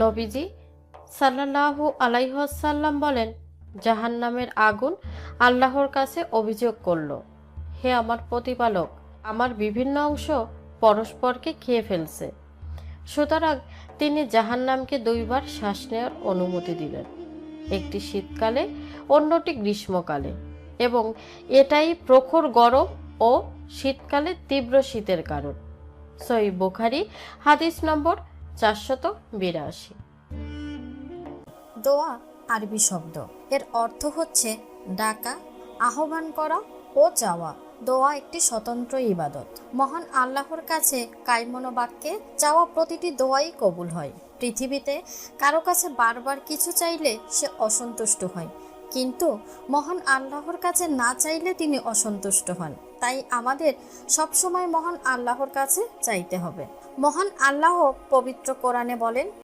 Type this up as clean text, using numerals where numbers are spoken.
নবীজি সাল্লাল্লাহু আলাইহি ওয়াসাল্লাম বলেন, জাহান্নামের আগুন আল্লাহর কাছে অভিযোগ করল, হে আমার প্রতিপালক, আমার বিভিন্ন অংশ পরস্পরকে খেয়ে ফেলছে। সুতরাং তিনি জাহান্নামকে দুইবার শ্বাস নেওয়ার অনুমতি দিলেন, একটি শীতকালে, অন্যটি গ্রীষ্মকালে, এবং এটাই প্রখর গরম ও শীতকালে তীব্র শীতের কারণ। সহিহ বুখারী হাদিস নম্বর 482। দোয়া আরবি শব্দ, এর অর্থ হচ্ছে ডাকা, আহ্বান করা ও চাওয়া। দোয়া একটি স্বতন্ত্র ইবাদত। মহান আল্লাহর কাছে কায়মনো বাক্যে চাওয়া প্রতিটি দোয়াই কবুল হয়। পৃথিবীতে কারো কাছে বারবার কিছু চাইলে সে অসন্তুষ্ট হয়, কিন্তু মহান আল্লাহর কাছে না চাইলে তিনি অসন্তুষ্ট হন। তাই আমাদের সবসময় মহান আল্লাহর কাছে চাইতে হবে। মহান আল্লাহ পবিত্র কোরআনে বলেন,